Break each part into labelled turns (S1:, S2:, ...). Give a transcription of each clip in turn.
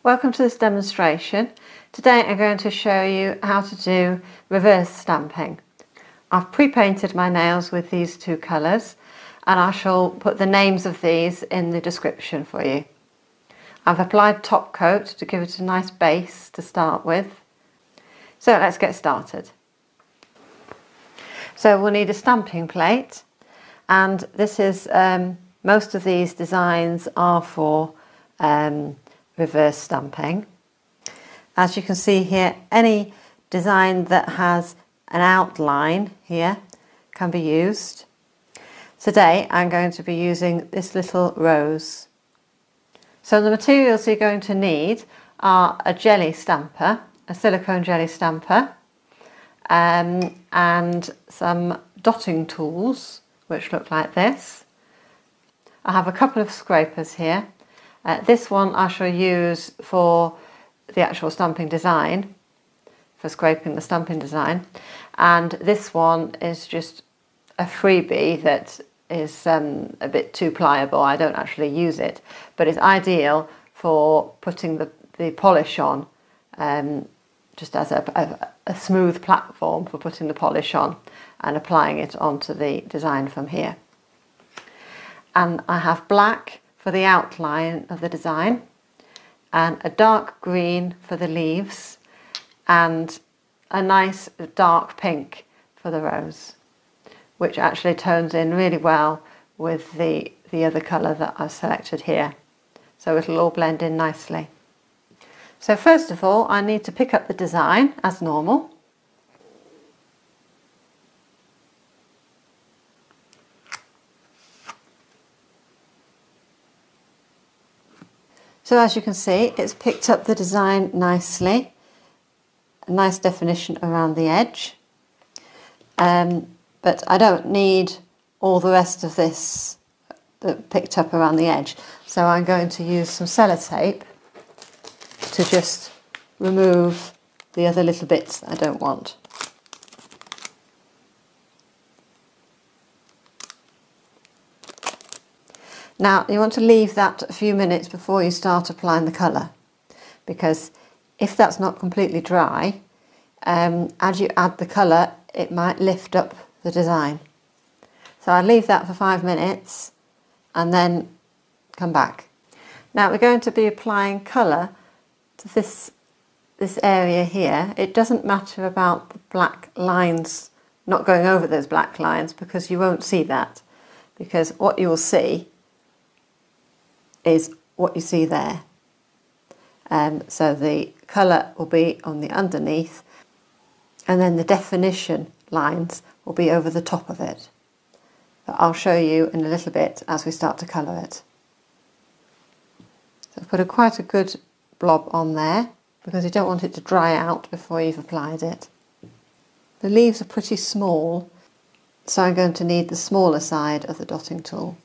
S1: Welcome to this demonstration. Today I'm going to show you how to do reverse stamping. I've pre-painted my nails with these two colours and I shall put the names of these in the description for you. I've applied top coat to give it a nice base to start with. So let's get started. So we'll need a stamping plate, and this is most of these designs are for reverse stamping. As you can see here, any design that has an outline here can be used. Today I'm going to be using this little rose. So the materials you're going to need are a jelly stamper, a silicone jelly stamper, and some dotting tools which look like this. I have a couple of scrapers here. This one I shall use for the actual stamping design, for scraping the stamping design, and this one is just a freebie that is a bit too pliable. I don't actually use it, but it's ideal for putting the polish on, just as a smooth platform for putting the polish on and applying it onto the design from here. And I have black for the outline of the design, and a dark green for the leaves, and a nice dark pink for the rose, which actually tones in really well with the other colour that I've selected here. So it'll all blend in nicely. So first of all, I need to pick up the design as normal. So as you can see, it's picked up the design nicely, a nice definition around the edge, but I don't need all the rest of this picked up around the edge, so I'm going to use some sellotape to just remove the other little bits that I don't want. Now you want to leave that a few minutes before you start applying the colour, because if that's not completely dry, as you add the colour it might lift up the design. So I leave that for 5 minutes and then come back. Now we're going to be applying colour to this area here. It doesn't matter about the black lines, not going over those black lines, because you won't see that, because what you will see is what you see there. So the colour will be on the underneath, and then the definition lines will be over the top of it. But I'll show you in a little bit as we start to colour it. So I've put quite a good blob on there, because you don't want it to dry out before you've applied it. The leaves are pretty small, so I'm going to need the smaller side of the dotting tool.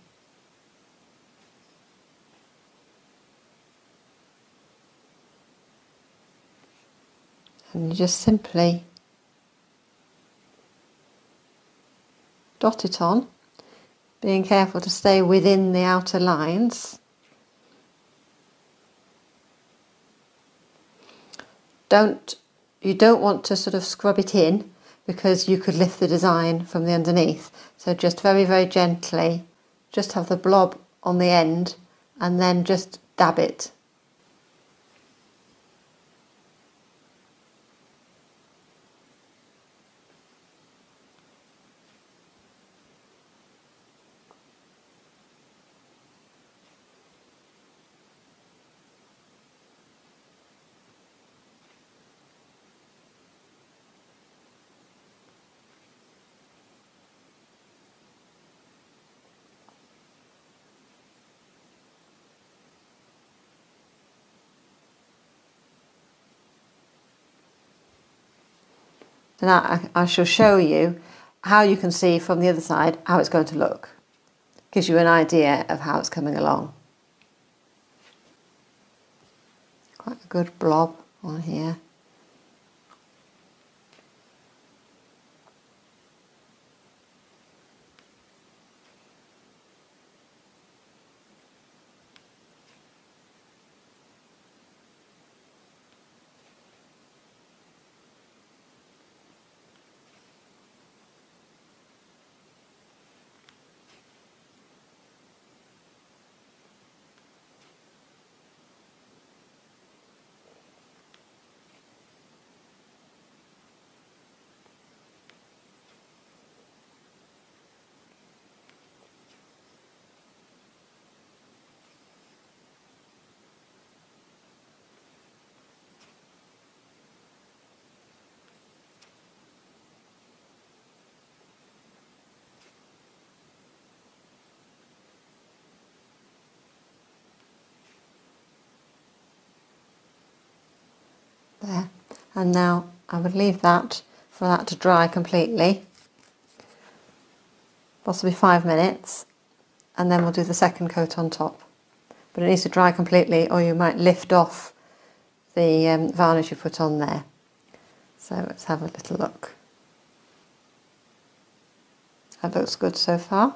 S1: And you just simply dot it on, being careful to stay within the outer lines. You don't want to sort of scrub it in, because you could lift the design from the underneath. So just very, very gently, just have the blob on the end and then just dab it. So now I shall show you how you can see from the other side how it's going to look. Gives you an idea of how it's coming along. Quite a good blob on here. there. And now I would leave that for that to dry completely, possibly 5 minutes, and then we'll do the second coat on top. But it needs to dry completely or you might lift off the varnish you put on there. So let's have a little look. That looks good so far.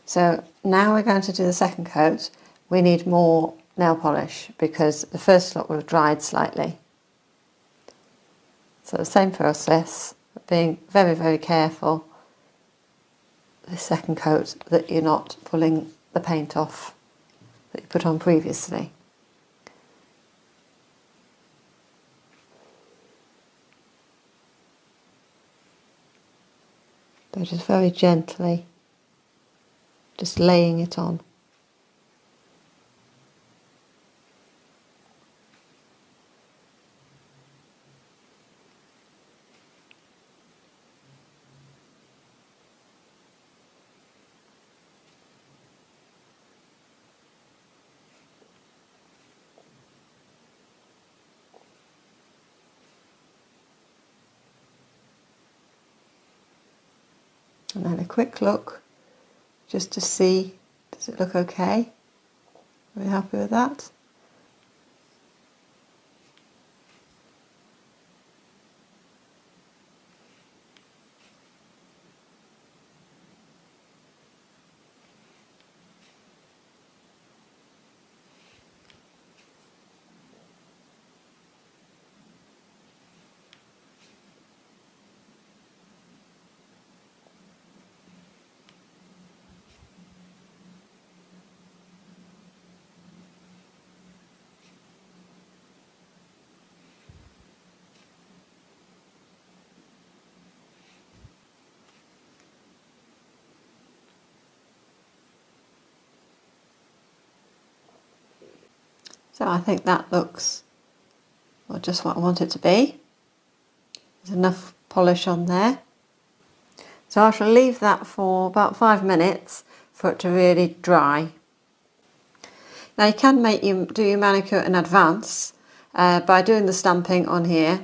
S1: So now we're going to do the second coat. We need more nail polish because the first lot will have dried slightly. So the same process, but being very, very careful the second coat that you're not pulling the paint off that you put on previously. So just very gently, just laying it on. And then a quick look just to see, does it look okay? Are we happy with that? So I think that looks well, just what I want it to be. There's enough polish on there. So I shall leave that for about 5 minutes for it to really dry. Now you can do your manicure in advance by doing the stamping on here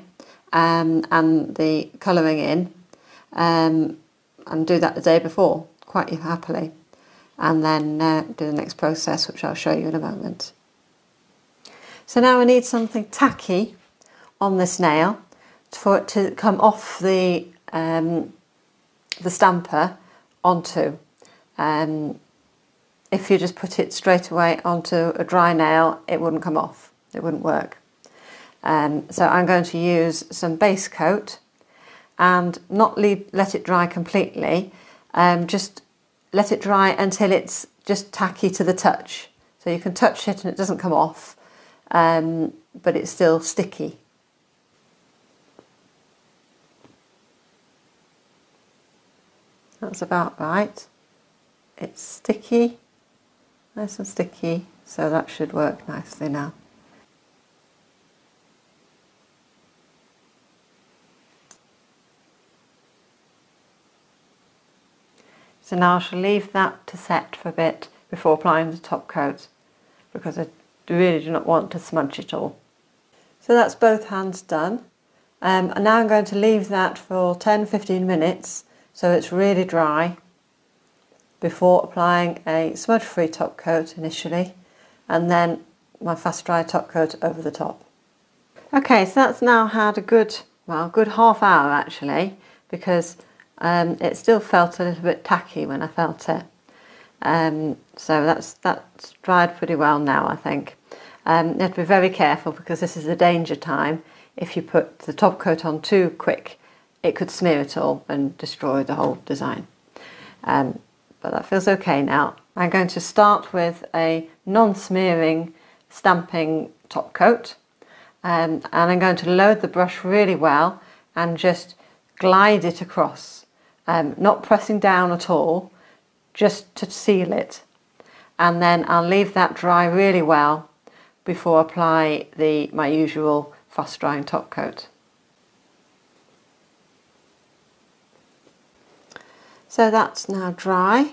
S1: and the colouring in and do that the day before quite happily, and then do the next process which I'll show you in a moment. So now I need something tacky on this nail for it to come off the stamper onto. If you just put it straight away onto a dry nail, it wouldn't come off, it wouldn't work. So I'm going to use some base coat and not let it dry completely, just let it dry until it's just tacky to the touch. So you can touch it and it doesn't come off. But it's still sticky. That's about right. It's sticky, nice and sticky, so that should work nicely now. So now I shall leave that to set for a bit before applying the top coat, because I really do not want to smudge it all. So that's both hands done. And now I'm going to leave that for 10-15 minutes so it's really dry before applying a smudge-free top coat initially, and then my fast dry top coat over the top. Okay, so that's now had a good half hour actually, because it still felt a little bit tacky when I felt it. So that's dried pretty well now, I think. You have to be very careful because this is a danger time. If you put the top coat on too quick, it could smear it all and destroy the whole design. But that feels okay now. I'm going to start with a non-smearing stamping top coat, and I'm going to load the brush really well and just glide it across, not pressing down at all, just to seal it. And then I'll leave that dry really well before I apply my usual fast drying top coat. So that's now dry,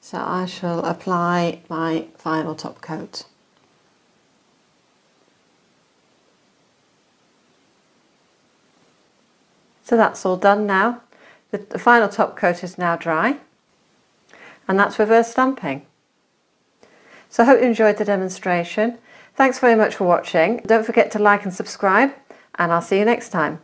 S1: so I shall apply my final top coat. So that's all done now. The final top coat is now dry, and that's reverse stamping. So I hope you enjoyed the demonstration. Thanks very much for watching. Don't forget to like and subscribe, and I'll see you next time.